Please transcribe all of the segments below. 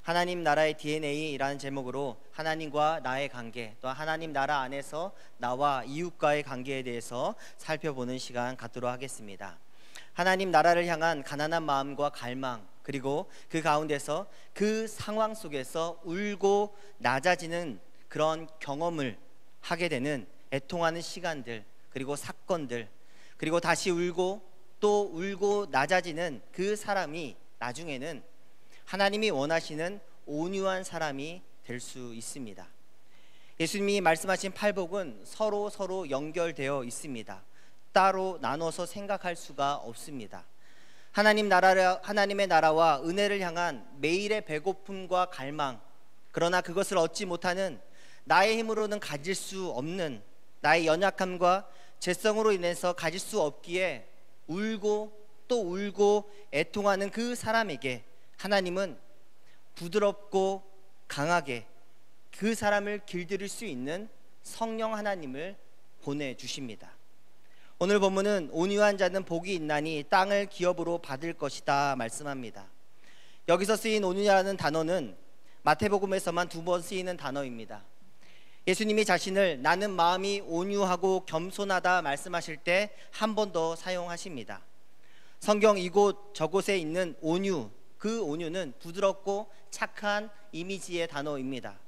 하나님 나라의 DNA라는 제목으로 하나님과 나의 관계, 또 하나님 나라 안에서 나와 이웃과의 관계에 대해서 살펴보는 시간 갖도록 하겠습니다. 하나님 나라를 향한 가난한 마음과 갈망, 그리고 그 가운데서 그 상황 속에서 울고 낮아지는 그런 경험을 하게 되는 애통하는 시간들, 그리고 사건들, 그리고 다시 울고 또 울고 낮아지는 그 사람이 나중에는 하나님이 원하시는 온유한 사람이 될 수 있습니다. 예수님이 말씀하신 팔복은 서로 연결되어 있습니다. 따로 나눠서 생각할 수가 없습니다. 하나님의 나라와 은혜를 향한 매일의 배고픔과 갈망, 그러나 그것을 얻지 못하는 나의 힘으로는 가질 수 없는 나의 연약함과 죄성으로 인해서 가질 수 없기에 울고 또 울고 애통하는 그 사람에게 하나님은 부드럽고 강하게 그 사람을 길들일 수 있는 성령 하나님을 보내주십니다. 오늘 본문은 온유한 자는 복이 있나니 땅을 기업으로 받을 것이다 말씀합니다. 여기서 쓰인 온유라는 단어는 마태복음에서만 2번 쓰이는 단어입니다. 예수님이 자신을 나는 마음이 온유하고 겸손하다 말씀하실 때 한 번 더 사용하십니다. 성경 이곳 저곳에 있는 온유, 그 온유는 부드럽고 착한 이미지의 단어입니다.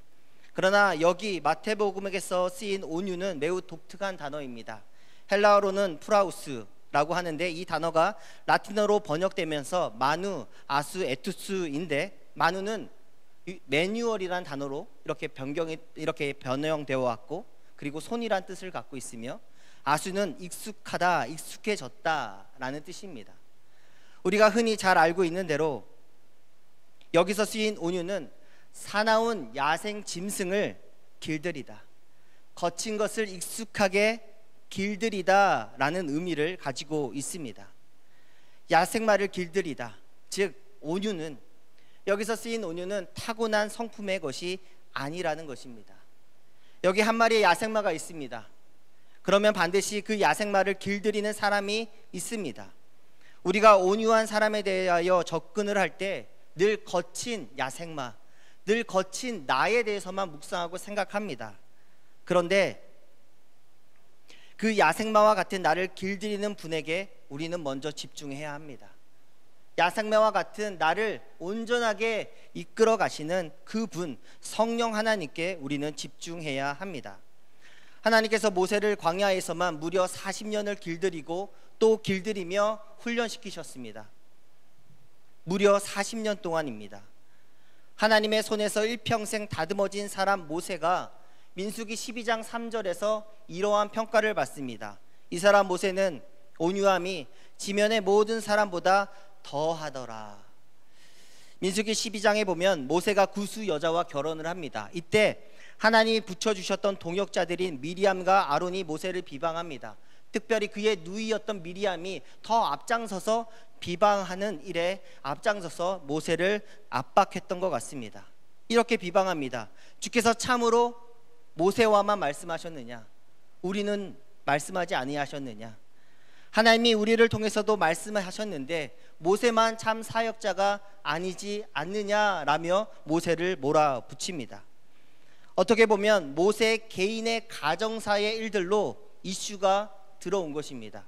그러나 여기 마태복음에서 쓰인 온유는 매우 독특한 단어입니다. 헬라어로는 프라우스라고 하는데 이 단어가 라틴어로 번역되면서 마누, 아수, 에투스인데 마누는 매뉴얼이라는 단어로 이렇게 변형되어 왔고, 그리고 손이란 뜻을 갖고 있으며 아수는 익숙하다, 익숙해졌다라는 뜻입니다. 우리가 흔히 잘 알고 있는 대로 여기서 쓰인 온유는 사나운 야생 짐승을 길들이다, 거친 것을 익숙하게 길들이다 라는 의미를 가지고 있습니다. 야생마를 길들이다, 즉 온유는, 여기서 쓰인 온유는 타고난 성품의 것이 아니라는 것입니다. 여기 한 마리의 야생마가 있습니다. 그러면 반드시 그 야생마를 길들이는 사람이 있습니다. 우리가 온유한 사람에 대하여 접근을 할 때 늘 거친 야생마, 늘 거친 나에 대해서만 묵상하고 생각합니다. 그런데 그 야생마와 같은 나를 길들이는 분에게 우리는 먼저 집중해야 합니다. 야생마와 같은 나를 온전하게 이끌어 가시는 그분, 성령 하나님께 우리는 집중해야 합니다. 하나님께서 모세를 광야에서만 무려 40년을 길들이고 또 길들이며 훈련시키셨습니다. 무려 40년 동안입니다. 하나님의 손에서 일평생 다듬어진 사람 모세가 민수기 12장 3절에서 이러한 평가를 받습니다. 이 사람 모세는 온유함이 지면의 모든 사람보다 더하더라. 민수기 12장에 보면 모세가 구스 여자와 결혼을 합니다. 이때 하나님이 붙여주셨던 동역자들인 미리암과 아론이 모세를 비방합니다. 특별히 그의 누이였던 미리암이 더 앞장서서 비방하는 일에 앞장서서 모세를 압박했던 것 같습니다. 이렇게 비방합니다. 주께서 참으로 모세와만 말씀하셨느냐? 우리는 말씀하지 아니하셨느냐? 하나님이 우리를 통해서도 말씀하셨는데 모세만 참 사역자가 아니지 않느냐라며 모세를 몰아붙입니다. 어떻게 보면 모세 개인의 가정사의 일들로 이슈가 들어온 것입니다.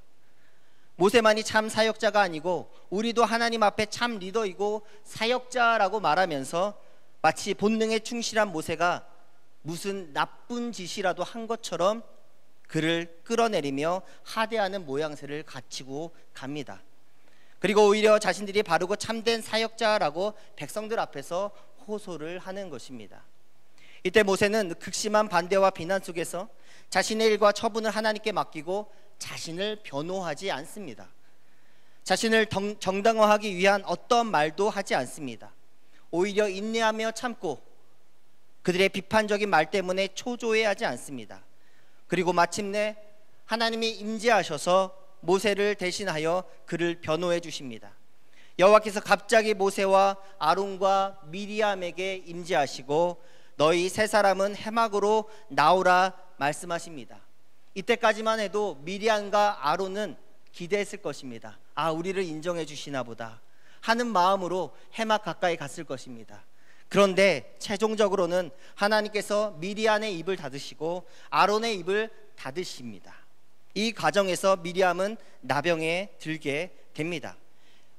모세만이 참 사역자가 아니고 우리도 하나님 앞에 참 리더이고 사역자라고 말하면서 마치 본능에 충실한 모세가 무슨 나쁜 짓이라도 한 것처럼 그를 끌어내리며 하대하는 모양새를 갖추고 갑니다. 그리고 오히려 자신들이 바르고 참된 사역자라고 백성들 앞에서 호소를 하는 것입니다. 이때 모세는 극심한 반대와 비난 속에서 자신의 일과 처분을 하나님께 맡기고 자신을 변호하지 않습니다. 자신을 정당화하기 위한 어떤 말도 하지 않습니다. 오히려 인내하며 참고 그들의 비판적인 말 때문에 초조해하지 않습니다. 그리고 마침내 하나님이 임재하셔서 모세를 대신하여 그를 변호해 주십니다. 여호와께서 갑자기 모세와 아론과 미리암에게 임재하시고 너희 세 사람은 해막으로 나오라 말씀하십니다. 이때까지만 해도 미리암과 아론은 기대했을 것입니다. 아, 우리를 인정해 주시나 보다 하는 마음으로 해막 가까이 갔을 것입니다. 그런데 최종적으로는 하나님께서 미리암의 입을 닫으시고 아론의 입을 닫으십니다. 이 과정에서 미리암은 나병에 들게 됩니다.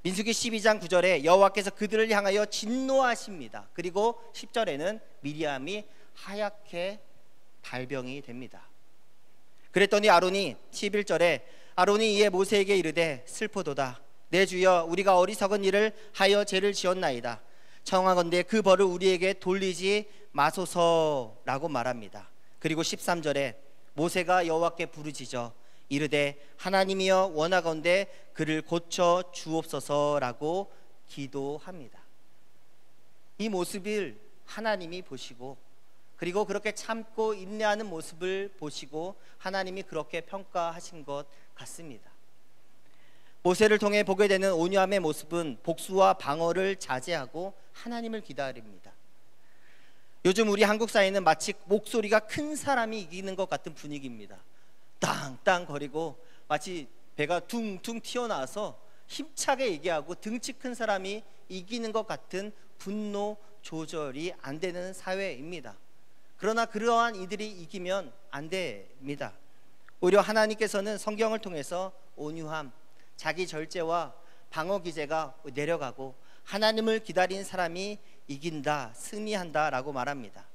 민수기 12장 9절에 여호와께서 그들을 향하여 진노하십니다. 그리고 10절에는 미리암이 하얗게 발병이 됩니다. 그랬더니 아론이 11절에 아론이 이에 모세에게 이르되 슬프도다. 내 주여, 우리가 어리석은 일을 하여 죄를 지었나이다. 청하건대 그 벌을 우리에게 돌리지 마소서라고 말합니다. 그리고 13절에 모세가 여호와께 부르짖어 이르되 하나님이여 원하건대 그를 고쳐 주옵소서라고 기도합니다. 이 모습을 하나님이 보시고, 그리고 그렇게 참고 인내하는 모습을 보시고 하나님이 그렇게 평가하신 것 같습니다. 모세를 통해 보게 되는 온유함의 모습은 복수와 방어를 자제하고 하나님을 기다립니다. 요즘 우리 한국 사회는 마치 목소리가 큰 사람이 이기는 것 같은 분위기입니다. 땅땅 거리고 마치 배가 둥둥 튀어나와서 힘차게 얘기하고 등치 큰 사람이 이기는 것 같은 분노 조절이 안 되는 사회입니다. 그러나 그러한 이들이 이기면 안 됩니다. 오히려 하나님께서는 성경을 통해서 온유함, 자기 절제와 방어 기제가 내려가고 하나님을 기다린 사람이 이긴다, 승리한다 라고 말합니다.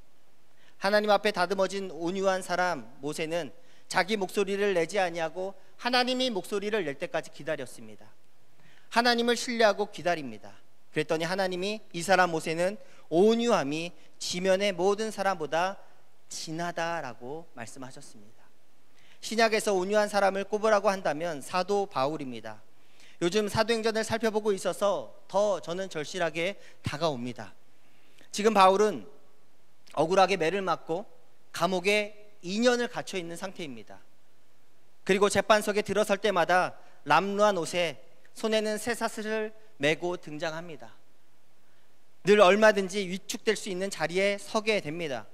하나님 앞에 다듬어진 온유한 사람 모세는 자기 목소리를 내지 아니하고 하나님이 목소리를 낼 때까지 기다렸습니다. 하나님을 신뢰하고 기다립니다. 그랬더니 하나님이 이 사람 모세는 온유함이 지면의 모든 사람보다 진하다라고 말씀하셨습니다. 신약에서 온유한 사람을 꼽으라고 한다면 사도 바울입니다. 요즘 사도행전을 살펴보고 있어서 더 저는 절실하게 다가옵니다. 지금 바울은 억울하게 매를 맞고 감옥에 2년을 갇혀 있는 상태입니다. 그리고 재판석에 들어설 때마다 람루한 옷에 손에는 쇠사슬을 메고 등장합니다. 늘 얼마든지 위축될 수 있는 자리에 서게 됩니다.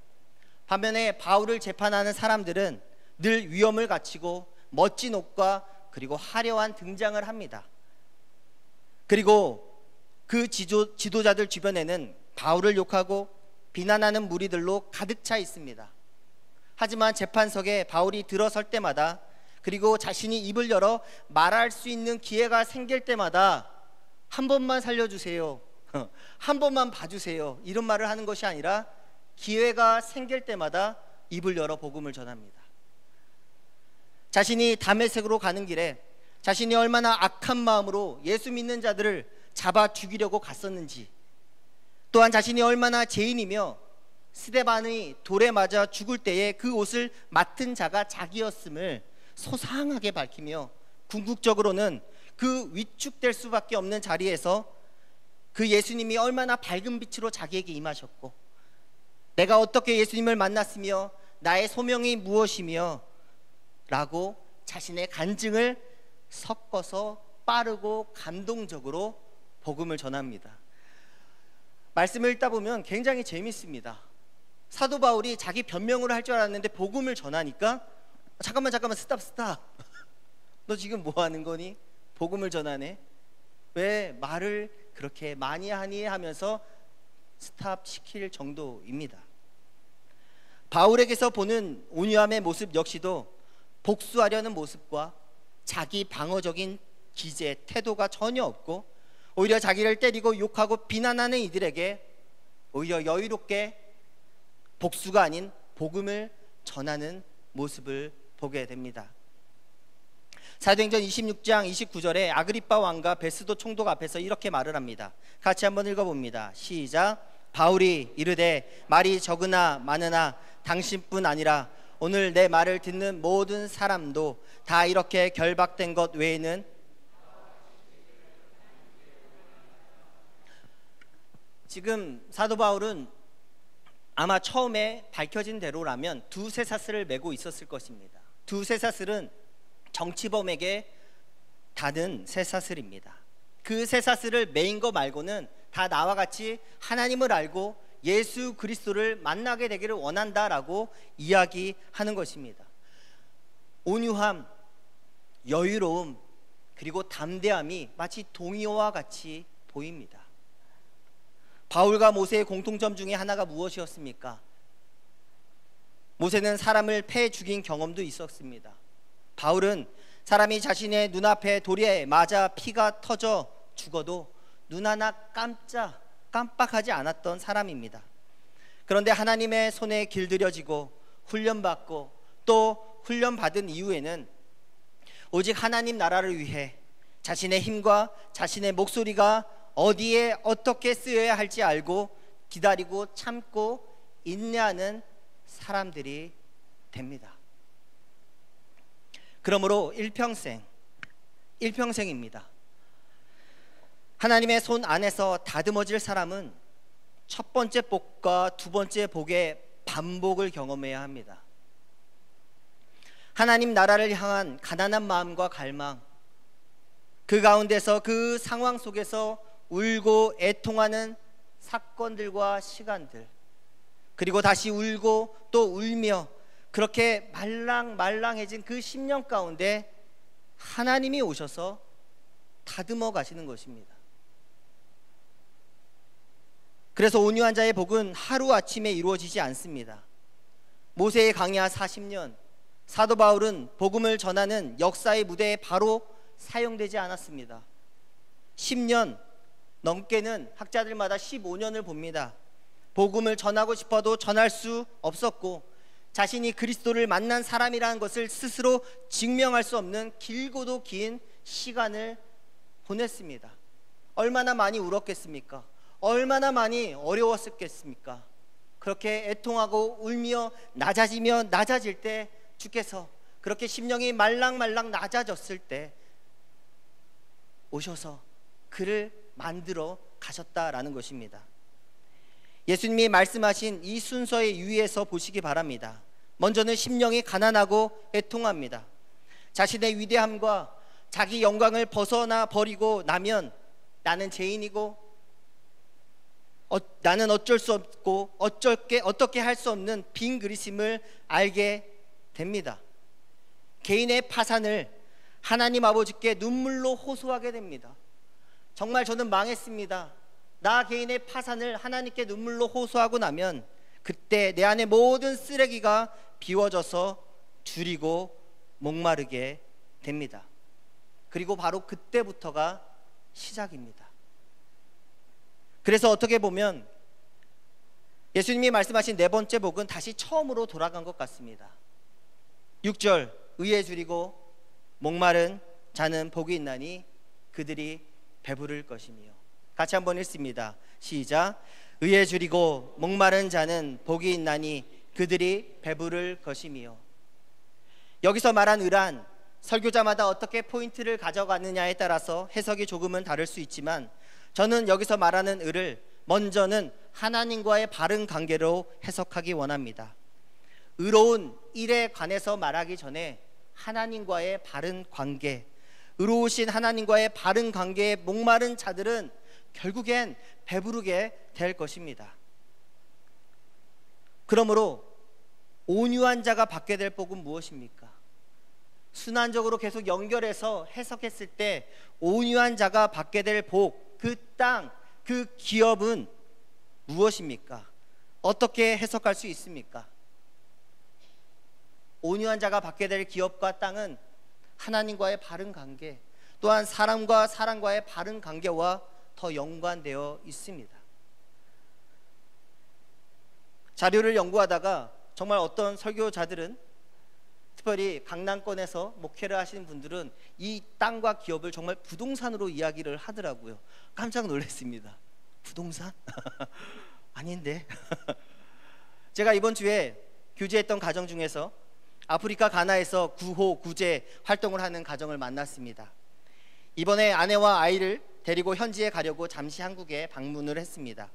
반면에 바울을 재판하는 사람들은 늘 위엄을 갖추고 멋진 옷과 그리고 화려한 등장을 합니다. 그리고 그 지도자들 주변에는 바울을 욕하고 비난하는 무리들로 가득 차 있습니다. 하지만 재판석에 바울이 들어설 때마다, 그리고 자신이 입을 열어 말할 수 있는 기회가 생길 때마다 한 번만 살려주세요, 한 번만 봐주세요, 이런 말을 하는 것이 아니라 기회가 생길 때마다 입을 열어 복음을 전합니다. 자신이 다메섹으로 가는 길에 자신이 얼마나 악한 마음으로 예수 믿는 자들을 잡아 죽이려고 갔었는지, 또한 자신이 얼마나 죄인이며 스데반의 돌에 맞아 죽을 때에 그 옷을 맡은 자가 자기였음을 소상하게 밝히며, 궁극적으로는 그 위축될 수밖에 없는 자리에서 그 예수님이 얼마나 밝은 빛으로 자기에게 임하셨고, 내가 어떻게 예수님을 만났으며 나의 소명이 무엇이며 라고 자신의 간증을 섞어서 빠르고 감동적으로 복음을 전합니다. 말씀을 읽다 보면 굉장히 재밌습니다. 사도 바울이 자기 변명을 할 줄 알았는데 복음을 전하니까 잠깐만 스탑 너 지금 뭐 하는 거니? 복음을 전하네. 왜 말을 그렇게 많이 하니 하면서 스탑 시킬 정도입니다. 바울에게서 보는 온유함의 모습 역시도 복수하려는 모습과 자기 방어적인 기제, 태도가 전혀 없고, 오히려 자기를 때리고 욕하고 비난하는 이들에게 오히려 여유롭게 복수가 아닌 복음을 전하는 모습을 보게 됩니다. 사도행전 26장 29절에 아그리빠 왕과 베스도 총독 앞에서 이렇게 말을 합니다. 같이 한번 읽어봅니다. 시작. 바울이 이르되 말이 적으나 많으나 당신뿐 아니라 오늘 내 말을 듣는 모든 사람도 다 이렇게 결박된 것 외에는, 지금 사도 바울은 아마 처음에 밝혀진 대로라면 두세 사슬을 메고 있었을 것입니다. 두세 사슬은 정치범에게 닿은 쇠사슬입니다. 그 쇠사슬을 메인 거 말고는 다 나와 같이 하나님을 알고 예수 그리스도를 만나게 되기를 원한다라고 이야기하는 것입니다. 온유함, 여유로움, 그리고 담대함이 마치 동의어와 같이 보입니다. 바울과 모세의 공통점 중에 하나가 무엇이었습니까? 모세는 사람을 패 죽인 경험도 있었습니다. 바울은 사람이 자신의 눈앞에 돌에 맞아 피가 터져 죽어도 눈 하나 깜빡하지 않았던 사람입니다. 그런데 하나님의 손에 길들여지고 훈련받고 또 훈련받은 이후에는 오직 하나님 나라를 위해 자신의 힘과 자신의 목소리가 어디에 어떻게 쓰여야 할지 알고 기다리고 참고 인내하는 사람들이 됩니다. 그러므로 일평생입니다. 하나님의 손 안에서 다듬어질 사람은 첫 번째 복과 두 번째 복의 반복을 경험해야 합니다. 하나님 나라를 향한 가난한 마음과 갈망, 그 가운데서 그 상황 속에서 울고 애통하는 사건들과 시간들, 그리고 다시 울고 또 울며 그렇게 말랑말랑해진 그 10년 가운데 하나님이 오셔서 다듬어 가시는 것입니다. 그래서 온유한 자의 복은 하루아침에 이루어지지 않습니다. 모세의 광야 40년, 사도 바울은 복음을 전하는 역사의 무대에 바로 사용되지 않았습니다. 10년 넘게는 학자들마다 15년을 봅니다. 복음을 전하고 싶어도 전할 수 없었고 자신이 그리스도를 만난 사람이라는 것을 스스로 증명할 수 없는 길고도 긴 시간을 보냈습니다. 얼마나 많이 울었겠습니까? 얼마나 많이 어려웠겠습니까? 그렇게 애통하고 울며 낮아질 때 주께서 그렇게 심령이 말랑말랑 낮아졌을 때 오셔서 그를 만들어 가셨다라는 것입니다. 예수님이 말씀하신 이 순서의 유의에서 보시기 바랍니다. 먼저는 심령이 가난하고 애통합니다. 자신의 위대함과 자기 영광을 벗어나 버리고 나면 나는 죄인이고 나는 어쩔 수 없고 어떻게 할 수 없는 빈 그리심을 알게 됩니다. 개인의 파산을 하나님 아버지께 눈물로 호소하게 됩니다. 정말 저는 망했습니다. 나 개인의 파산을 하나님께 눈물로 호소하고 나면 그때 내 안에 모든 쓰레기가 비워져서 줄이고 목마르게 됩니다. 그리고 바로 그때부터가 시작입니다. 그래서 어떻게 보면 예수님이 말씀하신 네 번째 복은 다시 처음으로 돌아간 것 같습니다. 6절, 의에 줄이고 목마른 자는 복이 있나니 그들이 배부를 것이며. 같이 한번 읽습니다. 시작. 의에 줄이고 목마른 자는 복이 있나니 그들이 배부를 것이며. 여기서 말한 의란 설교자마다 어떻게 포인트를 가져가느냐에 따라서 해석이 조금은 다를 수 있지만 저는 여기서 말하는 의를 먼저는 하나님과의 바른 관계로 해석하기 원합니다. 의로운 일에 관해서 말하기 전에 하나님과의 바른 관계, 의로우신 하나님과의 바른 관계에 목마른 자들은 결국엔 배부르게 될 것입니다. 그러므로 온유한 자가 받게 될 복은 무엇입니까? 순환적으로 계속 연결해서 해석했을 때 온유한 자가 받게 될 복, 그 땅, 그 기업은 무엇입니까? 어떻게 해석할 수 있습니까? 온유한 자가 받게 될 기업과 땅은 하나님과의 바른 관계, 또한 사람과 사람과의 바른 관계와 더 연관되어 있습니다. 자료를 연구하다가 정말 어떤 설교자들은, 특별히 강남권에서 목회를 하시는 분들은 이 땅과 기업을 정말 부동산으로 이야기를 하더라고요. 깜짝 놀랐습니다. 부동산? 아닌데. 제가 이번 주에 교제했던 가정 중에서 아프리카 가나에서 구호 구제 활동을 하는 가정을 만났습니다. 이번에 아내와 아이를 데리고 현지에 가려고 잠시 한국에 방문을 했습니다.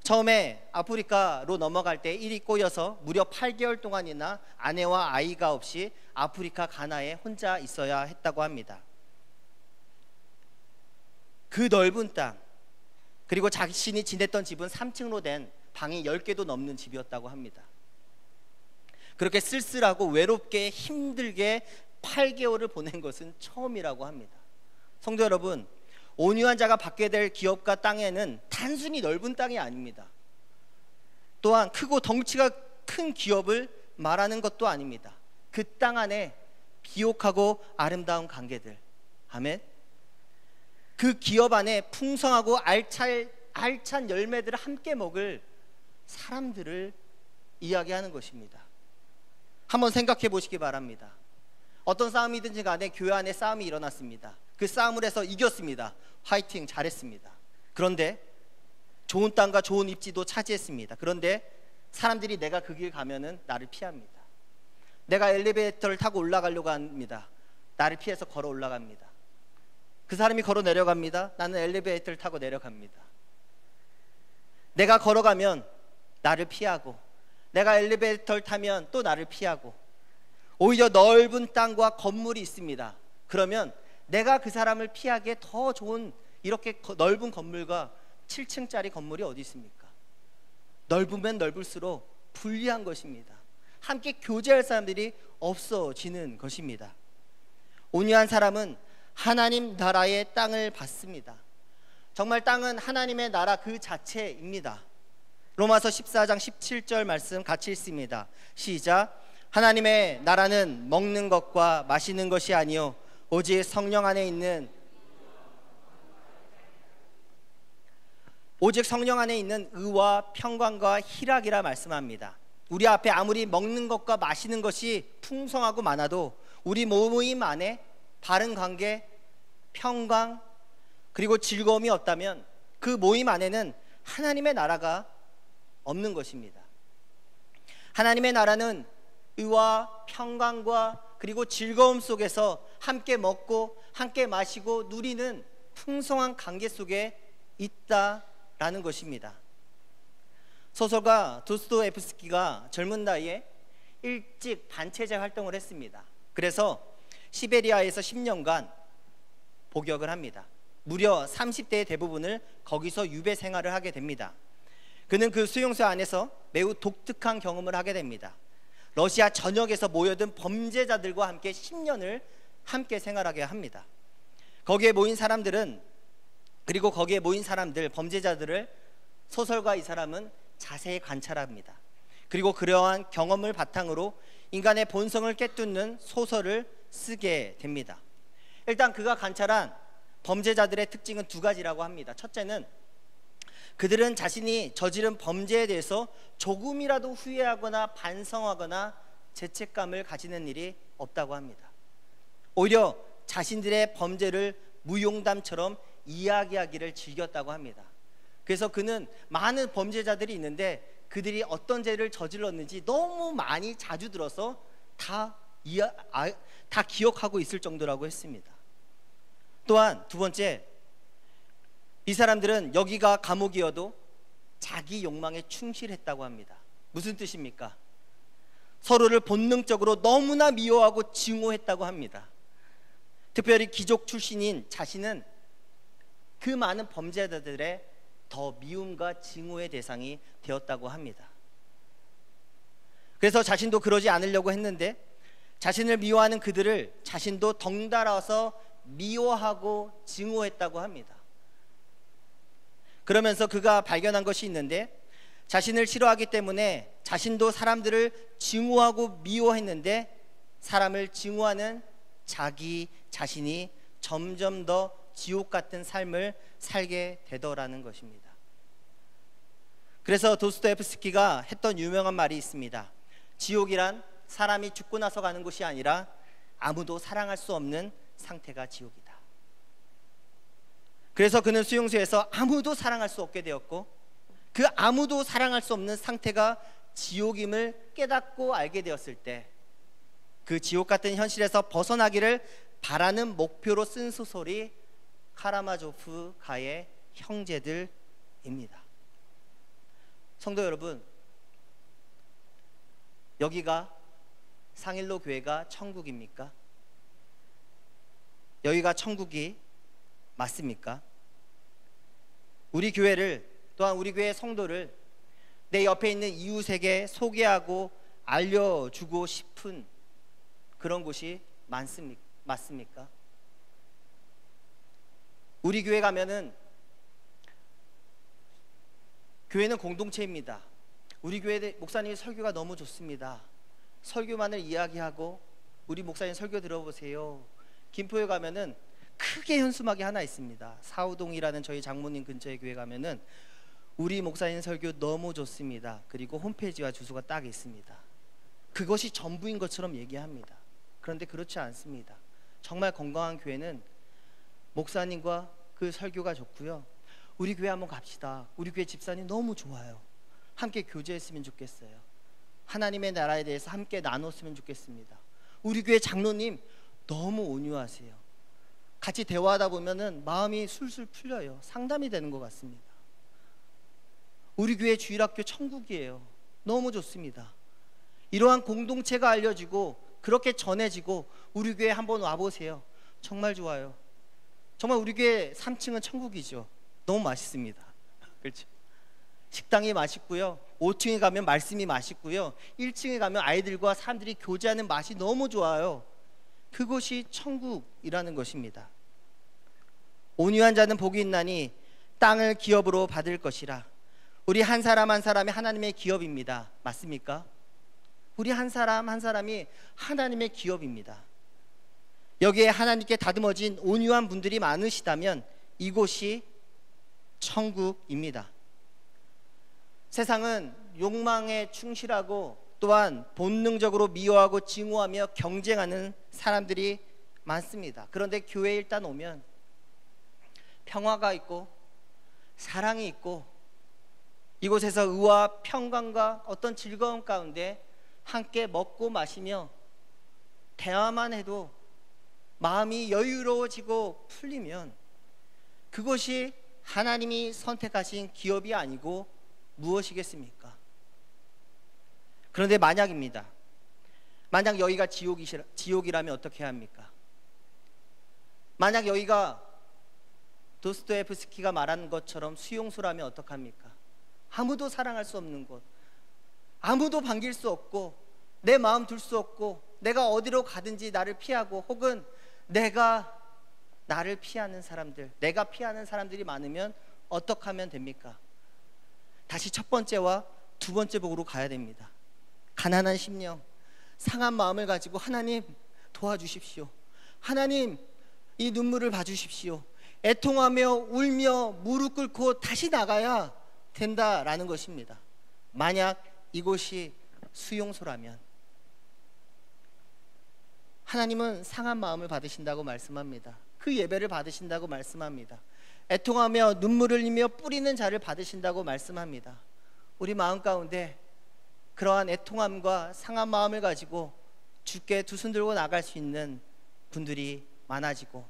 처음에 아프리카로 넘어갈 때 일이 꼬여서 무려 8개월 동안이나 아내와 아이가 없이 아프리카 가나에 혼자 있어야 했다고 합니다. 그 넓은 땅, 그리고 자신이 지냈던 집은 3층으로 된 방이 10개도 넘는 집이었다고 합니다. 그렇게 쓸쓸하고 외롭게 힘들게 8개월을 보낸 것은 처음이라고 합니다. 성도 여러분, 온유한 자가 받게 될 기업과 땅에는 단순히 넓은 땅이 아닙니다. 또한 크고 덩치가 큰 기업을 말하는 것도 아닙니다. 그 땅 안에 비옥하고 아름다운 관계들, 아멘. 그 기업 안에 풍성하고 알찬 열매들을 함께 먹을 사람들을 이야기하는 것입니다. 한번 생각해 보시기 바랍니다. 어떤 싸움이든지 간에 교회 안에 싸움이 일어났습니다. 그 싸움을 해서 이겼습니다. 화이팅, 잘했습니다. 그런데 좋은 땅과 좋은 입지도 차지했습니다. 그런데 사람들이 내가 그 길 가면은 나를 피합니다. 내가 엘리베이터를 타고 올라가려고 합니다. 나를 피해서 걸어 올라갑니다. 그 사람이 걸어 내려갑니다. 나는 엘리베이터를 타고 내려갑니다. 내가 걸어가면 나를 피하고, 내가 엘리베이터를 타면 또 나를 피하고, 오히려 넓은 땅과 건물이 있습니다. 그러면 내가 그 사람을 피하기에 더 좋은 이렇게 넓은 건물과 7층짜리 건물이 어디 있습니까? 넓으면 넓을수록 불리한 것입니다. 함께 교제할 사람들이 없어지는 것입니다. 온유한 사람은 하나님 나라의 땅을 받습니다. 정말 땅은 하나님의 나라 그 자체입니다. 로마서 14장 17절 말씀 같이 읽습니다. 시작. 하나님의 나라는 먹는 것과 마시는 것이 아니요 오직 성령 안에 있는 의와 평강과 희락이라 말씀합니다. 우리 앞에 아무리 먹는 것과 마시는 것이 풍성하고 많아도 우리 모임 안에 바른 관계, 평강, 그리고 즐거움이 없다면 그 모임 안에는 하나님의 나라가 없는 것입니다. 하나님의 나라는 의와 평강과 그리고 즐거움 속에서 함께 먹고 함께 마시고 누리는 풍성한 관계 속에 있다라는 것입니다. 소설가 도스토옙스키가 젊은 나이에 일찍 반체제 활동을 했습니다. 그래서 시베리아에서 10년간 복역을 합니다. 무려 30대의 대부분을 거기서 유배 생활을 하게 됩니다. 그는 그 수용소 안에서 매우 독특한 경험을 하게 됩니다. 러시아 전역에서 모여든 범죄자들과 함께 10년을 함께 생활하게 합니다. 거기에 모인 사람들, 범죄자들을 소설가 이 사람은 자세히 관찰합니다. 그리고 그러한 경험을 바탕으로 인간의 본성을 깨뚫는 소설을 쓰게 됩니다. 일단 그가 관찰한 범죄자들의 특징은 두 가지라고 합니다. 첫째는 그들은 자신이 저지른 범죄에 대해서 조금이라도 후회하거나 반성하거나 죄책감을 가지는 일이 없다고 합니다. 오히려 자신들의 범죄를 무용담처럼 이야기하기를 즐겼다고 합니다. 그래서 그는 많은 범죄자들이 있는데 그들이 어떤 죄를 저질렀는지 너무 많이 자주 들어서 다 기억하고 있을 정도라고 했습니다. 또한 두 번째, 이 사람들은 여기가 감옥이어도 자기 욕망에 충실했다고 합니다. 무슨 뜻입니까? 서로를 본능적으로 너무나 미워하고 증오했다고 합니다. 특별히 귀족 출신인 자신은 그 많은 범죄자들의 더 미움과 증오의 대상이 되었다고 합니다. 그래서 자신도 그러지 않으려고 했는데 자신을 미워하는 그들을 자신도 덩달아서 미워하고 증오했다고 합니다. 그러면서 그가 발견한 것이 있는데 자신을 싫어하기 때문에 자신도 사람들을 증오하고 미워했는데 사람을 증오하는 자기 자신이 점점 더 지옥 같은 삶을 살게 되더라는 것입니다. 그래서 도스토옙스키가 했던 유명한 말이 있습니다. 지옥이란 사람이 죽고 나서 가는 곳이 아니라 아무도 사랑할 수 없는 상태가 지옥이다. 그래서 그는 수용소에서 아무도 사랑할 수 없게 되었고 그 아무도 사랑할 수 없는 상태가 지옥임을 깨닫고 알게 되었을 때 그 지옥 같은 현실에서 벗어나기를 바라는 목표로 쓴 소설이 카라마조프 가의 형제들입니다. 성도 여러분, 여기가 상일로 교회가 천국입니까? 여기가 천국이 맞습니까? 우리 교회를, 또한 우리 교회 성도를 내 옆에 있는 이웃에게 소개하고 알려주고 싶은 그런 곳이 맞습니까? 우리 교회 가면은 교회는 공동체입니다. 우리 교회 목사님 설교가 너무 좋습니다. 설교만을 이야기하고 우리 목사님 설교 들어보세요. 김포에 가면은 크게 현수막이 하나 있습니다. 사우동이라는 저희 장모님 근처의 교회 가면은 우리 목사님 설교 너무 좋습니다. 그리고 홈페이지와 주소가 딱 있습니다. 그것이 전부인 것처럼 얘기합니다. 그런데 그렇지 않습니다. 정말 건강한 교회는 목사님과 그 설교가 좋고요. 우리 교회 한번 갑시다. 우리 교회 집사님 너무 좋아요. 함께 교제했으면 좋겠어요. 하나님의 나라에 대해서 함께 나눴으면 좋겠습니다. 우리 교회 장로님 너무 온유하세요. 같이 대화하다 보면은 마음이 술술 풀려요. 상담이 되는 것 같습니다. 우리 교회 주일학교 천국이에요. 너무 좋습니다. 이러한 공동체가 알려지고 그렇게 전해지고 우리 교회 한번 와보세요. 정말 좋아요. 정말 우리 교회 3층은 천국이죠. 너무 맛있습니다. 그렇죠? 식당이 맛있고요. 5층에 가면 말씀이 맛있고요. 1층에 가면 아이들과 사람들이 교제하는 맛이 너무 좋아요. 그것이 천국이라는 것입니다. 온유한 자는 복이 있나니 땅을 기업으로 받을 것이라. 우리 한 사람 한 사람이 하나님의 기업입니다. 맞습니까? 우리 한 사람 한 사람이 하나님의 기업입니다. 여기에 하나님께 다듬어진 온유한 분들이 많으시다면 이곳이 천국입니다. 세상은 욕망에 충실하고 또한 본능적으로 미워하고 증오하며 경쟁하는 사람들이 많습니다. 그런데 교회에 일단 오면 평화가 있고 사랑이 있고 이곳에서 의와 평강과 어떤 즐거움 가운데 함께 먹고 마시며 대화만 해도 마음이 여유로워지고 풀리면 그것이 하나님이 선택하신 기업이 아니고 무엇이겠습니까? 그런데 만약입니다. 만약 여기가 지옥이라면 어떻게 해야 합니까? 만약 여기가 도스토옙스키가 말한 것처럼 수용소라면 어떡합니까? 아무도 사랑할 수 없는 곳, 아무도 반길 수 없고 내 마음 둘 수 없고 내가 어디로 가든지 나를 피하고 혹은 내가 나를 피하는 사람들, 내가 피하는 사람들이 많으면 어떻게 하면 됩니까? 다시 첫 번째와 두 번째 복으로 가야 됩니다. 가난한 심령, 상한 마음을 가지고 하나님 도와주십시오. 하나님 이 눈물을 봐주십시오. 애통하며 울며 무릎 꿇고 다시 나가야 된다라는 것입니다. 만약 이곳이 수용소라면 하나님은 상한 마음을 받으신다고 말씀합니다. 그 예배를 받으신다고 말씀합니다. 애통하며 눈물을 흘리며 뿌리는 자를 받으신다고 말씀합니다. 우리 마음 가운데 그러한 애통함과 상한 마음을 가지고 주께 두 손 들고 나갈 수 있는 분들이 많아지고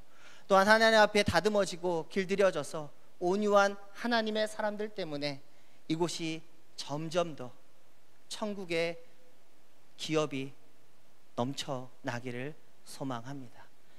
또한 하나님 앞에 다듬어지고 길들여져서 온유한 하나님의 사람들 때문에 이곳이 점점 더 천국의 기업이 넘쳐나기를 소망합니다.